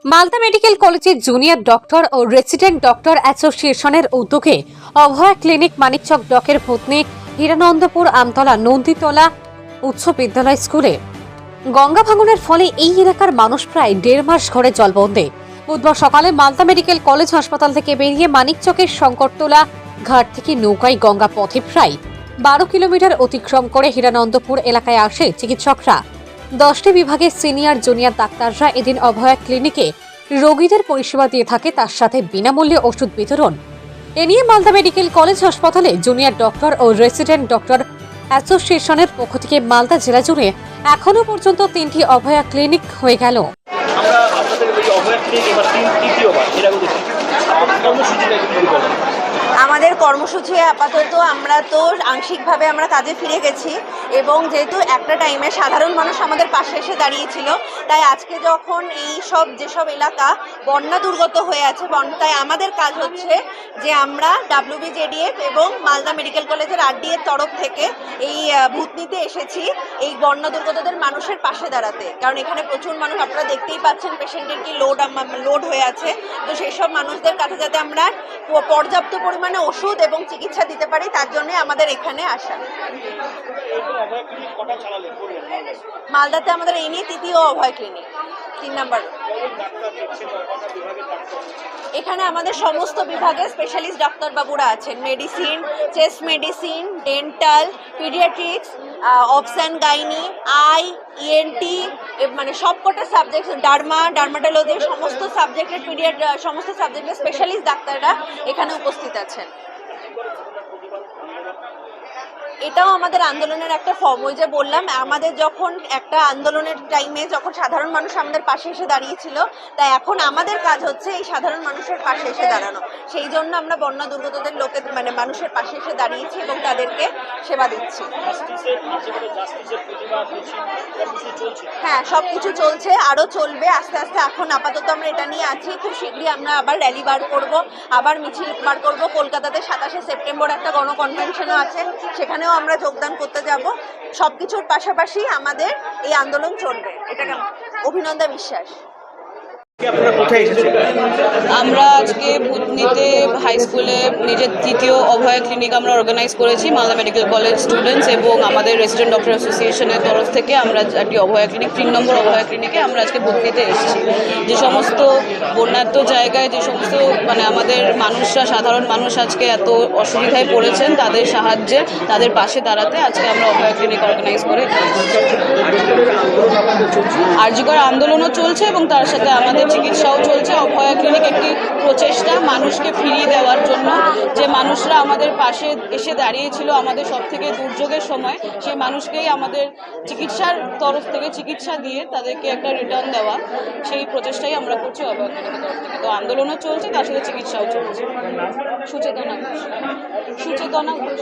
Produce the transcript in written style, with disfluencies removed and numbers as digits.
Malda medical কলেজের junior doctor ও resident doctor অ্যাসোসিয়েশনের উদ্যোগে অভয়া ক্লিনিক মানিকচক ব্লকের ভূতনি হিরানন্দপুর আমতলা নন্দীতলা উচ্চ বিদ্যালয় স্কুলে গঙ্গা ভাঙনের ফলে এই এলাকার মানুষ প্রায় 1.5 মাস ঘরে জলবন্দী। বুধবার সকালে মালদা মেডিকেল কলেজ হাসপাতাল থেকে বেরিয়ে মানিকচকের শঙ্করতলা ঘাট থেকে নৌকায় গঙ্গা পথে প্রায় 12 কিলোমিটার অতিক্রম করে হিরানন্দপুর এলাকায় আসে চিকিৎসকরা। 10টি বিভাগের সিনিয়র জুনিয়র ডাক্তাররা এদিন অভয়া ক্লিনিকে রোগীদের পরিষেবা দিয়ে থাকে, তার সাথে বিনামূল্যে ওষুধ বিতরণ। এ নিয়ে মালদা মেডিকেল কলেজ হাসপাতালে জুনিয়র ডক্টর ও রেসিডেন্ট ডক্টর অ্যাসোসিয়েশনের পক্ষ থেকে মালদা জেলা জুড়ে এখনো পর্যন্ত 3টি অভয়া ক্লিনিক হয়ে গেল। আমরা আপনাদের এই অভয়া ক্লিনিক এবার তৃতীয়বার এর আগে কর্মসূচিটা একটু বলেন। আমাদের কর্মসূচি আপাতত আমরা তো আংশিকভাবে আমরা কাজে ফিরে গেছি এবং যেহেতু একটা টাইমে সাধারণ মানুষ আমাদের পাশে এসে দাঁড়িয়েছিল, তাই আজকে যখন এই সব যেসব এলাকা বন্যা দুর্গত হয়ে আছে তাই আমাদের কাজ হচ্ছে যে আমরা WBJDF এবং মালদা মেডিকেল কলেজের RDA-র তরফ থেকে এই ভূতনিতে এসেছি এই বন্যা দুর্গতদের মানুষের পাশে দাঁড়াতে। কারণ এখানে প্রচুর মানুষ, আপনারা দেখতেই পাচ্ছেন পেশেন্টের কি লোড হয়ে আছে। তো সেই সব মানুষদের কাছে যাতে আমরা পর্যাপ্ত পরিমাণে ওষুধ এবং চিকিৎসা দিতে পারি, তার জন্য আমাদের এখানে আসা। মালদাতে আমাদের এই নিয়ে তৃতীয় অভয় ক্লিনিক, 3 নম্বর। এখানে আমাদের সমস্ত বিভাগের স্পেশালিস্ট ডাক্তার বাবুরা আছেন, medicine, chest medicine, dental, paediatrics, obs and gynae, I, ENT, মানে সবকটা সাবজেক্ট, ডার্মাটোলজি, সমস্ত সাবজেক্টের সমস্ত সাবজেক্টের স্পেশালিস্ট ডাক্তাররা এখানে উপস্থিত আছেন। এটাও আমাদের আন্দোলনের একটা ফর্ম। ওই যে বললাম, আমাদের যখন একটা আন্দোলনের টাইমে যখন সাধারণ মানুষ আমাদের পাশে এসে দাঁড়িয়েছিল, তাই এখন আমাদের কাজ হচ্ছে এই সাধারণ মানুষের পাশে এসে দাঁড়ানো। সেই জন্য আমরা বন্যা দুর্গতদের মানুষের পাশে এসে দাঁড়িয়েছি এবং তাদেরকে সেবা দিচ্ছি। হ্যাঁ, সবকিছু চলছে, আরো চলবে আস্তে আস্তে। এখন আপাতত আমরা এটা নিয়ে আছি, খুব শীঘ্রই আমরা আবার র্যালি বার করব, আবার মিছিল বার করব। কলকাতাতে 27শে সেপ্টেম্বর একটা গণকনভেনশনও আছে, সেখানেও আমরা যোগদান করতে যাব। সবকিছুর পাশাপাশি আমাদের এই আন্দোলন চলবে, এটা অভিনন্দা বিশ্বাস। আমরা আজকে ভূতনিতে হাই স্কুলে নিজের তৃতীয় অভয়া ক্লিনিক আমরা অর্গানাইজ করেছি। মালদা মেডিকেল কলেজ স্টুডেন্টস এবং আমাদের রেসিডেন্ট ডক্টর অ্যাসোসিয়েশনের তরফ থেকে আমরা একটি অভয়া ক্লিনিক, 3 নম্বর অভয়া ক্লিনিকে আমরা আজকে ভূতনিতে এসেছি। যে সমস্ত বন্যার্ত জায়গায় যে সমস্ত আমাদের মানুষরা, সাধারণ মানুষ আজকে এত অসুবিধায় পড়েছেন, তাদের সাহায্যে, তাদের পাশে দাঁড়াতে আজকে আমরা অভয়া ক্লিনিক অর্গানাইজ করে আরজিকর আন্দোলনও চলছে এবং তার সাথে আমাদের চিকিৎসাও চলছে। অভয়া ক্লিনিক একটি প্রচেষ্টা মানুষকে ফিরিয়ে দেওয়ার জন্য, যে মানুষরা আমাদের পাশে এসে দাঁড়িয়েছিল আমাদের সব থেকে দুর্যোগের সময়, সেই মানুষকেই আমাদের চিকিৎসার তরফ থেকে চিকিৎসা দিয়ে তাদেরকে একটা রিটার্ন দেওয়া, সেই প্রচেষ্টাই আমরা করছি অভয়া ক্লিনিকের তরফ থেকে। তো আন্দোলনও চলছে, তার সাথে চিকিৎসাও চলছে। সুচেতনা ঘোষ।